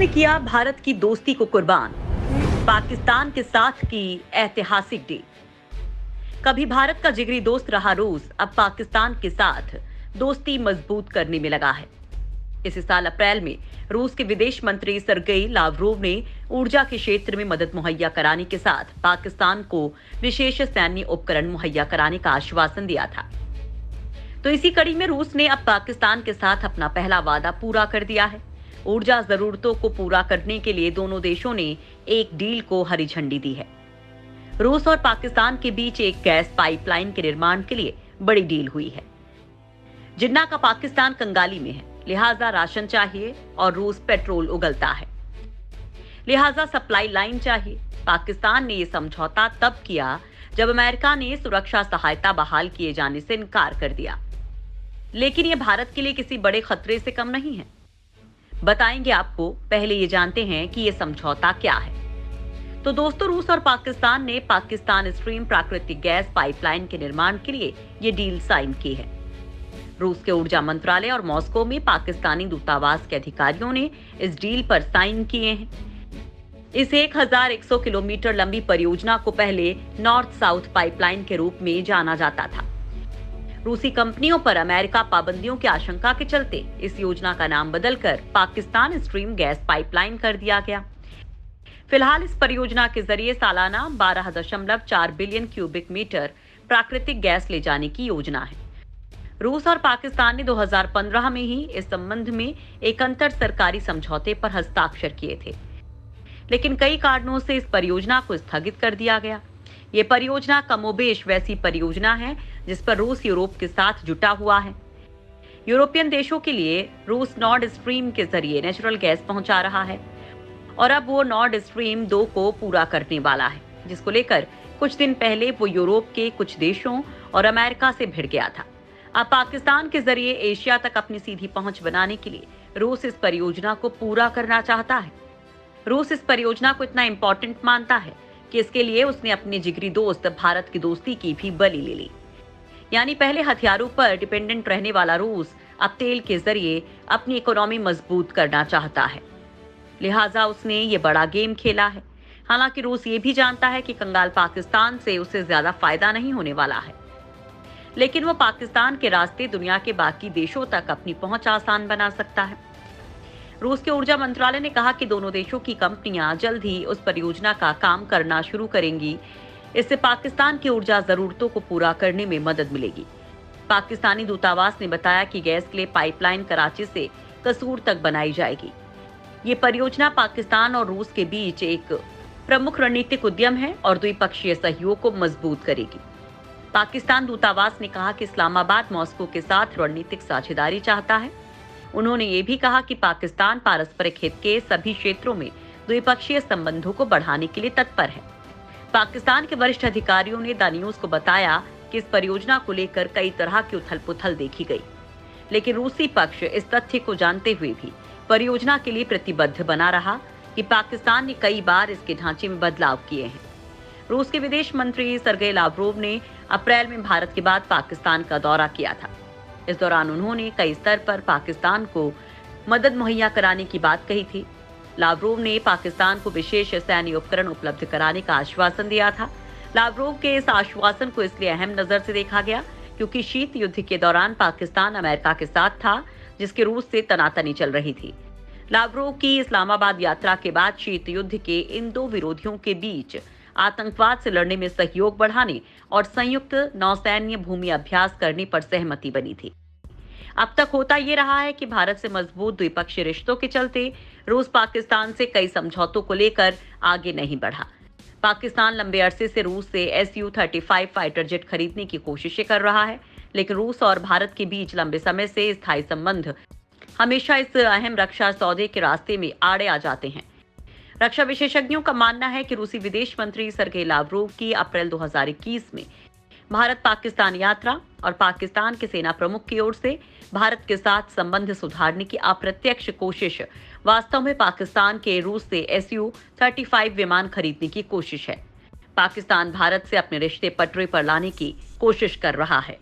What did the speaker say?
ने किया भारत की दोस्ती को कुर्बान, पाकिस्तान के साथ की ऐतिहासिक डील। कभी भारत का जिगरी दोस्त रहा रूस, अब पाकिस्तान के साथ दोस्ती मजबूत करने में लगा है। इसी साल अप्रैल में रूस के विदेश मंत्री सर्गेई लावरोव ने ऊर्जा के क्षेत्र में मदद मुहैया कराने के साथ पाकिस्तान को विशेष सैन्य उपकरण मुहैया कराने का आश्वासन दिया था। तो इसी कड़ी में रूस ने अब पाकिस्तान के साथ अपना पहला वादा पूरा कर दिया है। ऊर्जा जरूरतों को पूरा करने के लिए दोनों देशों ने एक डील को हरी झंडी दी है। रूस और पाकिस्तान के बीच एक गैस पाइपलाइन के निर्माण के लिए बड़ी डील हुई है। जिन्ना का पाकिस्तान कंगाली में है, लिहाजा राशन चाहिए और रूस पेट्रोल उगलता है, लिहाजा सप्लाई लाइन चाहिए। पाकिस्तान ने यह समझौता तब किया जब अमेरिका ने सुरक्षा सहायता बहाल किए जाने से इनकार कर दिया। लेकिन यह भारत के लिए किसी बड़े खतरे से कम नहीं है। बताएंगे आपको, पहले ये जानते हैं कि यह समझौता क्या है। तो दोस्तों, रूस और पाकिस्तान ने पाकिस्तान स्ट्रीम प्राकृतिक गैस पाइपलाइन के निर्माण के लिए ये डील साइन की है। रूस के ऊर्जा मंत्रालय और मॉस्को में पाकिस्तानी दूतावास के अधिकारियों ने इस डील पर साइन किए हैं। इस 1100 किलोमीटर लंबी परियोजना को पहले नॉर्थ साउथ पाइपलाइन के रूप में जाना जाता था। रूसी कंपनियों पर अमेरिका पाबंदियों की आशंका के चलते इस योजना का नाम बदलकर पाकिस्तान स्ट्रीम गैस पाइपलाइन कर दिया गया। फिलहाल इस परियोजना के जरिए सालाना 12.4 बिलियन क्यूबिक मीटर प्राकृतिक गैस ले जाने की योजना है। रूस और पाकिस्तान ने 2015 में ही इस संबंध में एक अंतर सरकारी समझौते पर हस्ताक्षर किए थे, लेकिन कई कारणों से इस परियोजना को स्थगित कर दिया गया। ये परियोजना कमोबेश वैसी परियोजना है जिस पर रूस यूरोप के साथ जुटा हुआ है। यूरोपियन देशों के लिए रूस नॉर्ड स्ट्रीम के जरिए नेचुरल गैस पहुंचा रहा है और अब वो नॉर्ड स्ट्रीम 2 को पूरा करने वाला है, जिसको लेकर कुछ दिन पहले वो यूरोप के कुछ देशों और अमेरिका से भिड़ गया था। अब पाकिस्तान के जरिए एशिया तक अपनी सीधी पहुंच बनाने के लिए रूस इस परियोजना को पूरा करना चाहता है। रूस इस परियोजना को इतना इंपॉर्टेंट मानता है कि इसके लिए उसने अपने जिगरी दोस्त भारत की दोस्ती की भी बलि ले ली। यानी पहले हथियारों पर डिपेंडेंट रहने वाला रूस अब तेल के जरिए अपनी इकोनॉमी मजबूत करना चाहता है, लिहाजा उसने ये बड़ा गेम खेला है। हालांकि रूस ये भी जानता है कि कंगाल पाकिस्तान से उसे ज्यादा फायदा नहीं होने वाला है, लेकिन वो पाकिस्तान के रास्ते दुनिया के बाकी देशों तक अपनी पहुंच आसान बना सकता है। रूस के ऊर्जा मंत्रालय ने कहा कि दोनों देशों की कंपनियां जल्द ही उस परियोजना का काम करना शुरू करेंगी। इससे पाकिस्तान की ऊर्जा जरूरतों को पूरा करने में मदद मिलेगी। पाकिस्तानी दूतावास ने बताया कि गैस के लिए पाइपलाइन कराची से कसूर तक बनाई जाएगी। ये परियोजना पाकिस्तान और रूस के बीच एक प्रमुख रणनीतिक उद्यम है और द्विपक्षीय सहयोग को मजबूत करेगी। पाकिस्तान दूतावास ने कहा कि इस्लामाबाद मॉस्को के साथ रणनीतिक साझेदारी चाहता है। उन्होंने ये भी कहा कि पाकिस्तान पारस्परिक हित के सभी क्षेत्रों में द्विपक्षीय संबंधों को बढ़ाने के लिए तत्पर है। पाकिस्तान के वरिष्ठ अधिकारियों ने द न्यूज को बताया कि इस परियोजना को लेकर कई तरह की उथल-पुथल देखी गई, लेकिन रूसी पक्ष इस तथ्य को जानते हुए भी परियोजना के लिए प्रतिबद्ध बना रहा कि पाकिस्तान ने कई बार इसके ढांचे में बदलाव किए हैं। रूस के विदेश मंत्री सर्गेई लावरोव ने अप्रैल में भारत के बाद पाकिस्तान का दौरा किया था। इस दौरान उन्होंने कई स्तर पर पाकिस्तान को मदद मुहैया कराने की बात कही थी। लावरोव ने पाकिस्तान को विशेष सैन्य उपकरण उपलब्ध कराने का आश्वासन दिया था। लावरोव के इस आश्वासन को इसलिए अहम नजर से देखा गया क्योंकि शीत युद्ध के दौरान पाकिस्तान अमेरिका के साथ था, जिसके रूस से तनातनी चल रही थी। लावरोव की इस्लामाबाद यात्रा के बाद शीत युद्ध के इन दो विरोधियों के बीच आतंकवाद से लड़ने में सहयोग बढ़ाने और संयुक्त नौसैन्य भूमि अभ्यास करने पर सहमति बनी थी। अब तक होता ये रहा है कि भारत से मजबूत द्विपक्षीय रिश्तों के चलते रूस पाकिस्तान से कई समझौतों को लेकर आगे नहीं बढ़ा। पाकिस्तान लंबे अरसे से रूस से Su-35 फाइटर जेट खरीदने की कोशिशें कर रहा है, लेकिन रूस और भारत के बीच लंबे समय से स्थायी संबंध हमेशा इस अहम रक्षा सौदे के रास्ते में आड़े आ जाते हैं। रक्षा विशेषज्ञों का मानना है कि रूसी विदेश मंत्री सर्गेई लावरोव की अप्रैल 2021 में भारत पाकिस्तान यात्रा और पाकिस्तान के सेना प्रमुख की ओर से भारत के साथ संबंध सुधारने की अप्रत्यक्ष कोशिश वास्तव में पाकिस्तान के रूस से Su-35 विमान खरीदने की कोशिश है। पाकिस्तान भारत से अपने रिश्ते पटरी पर लाने की कोशिश कर रहा है।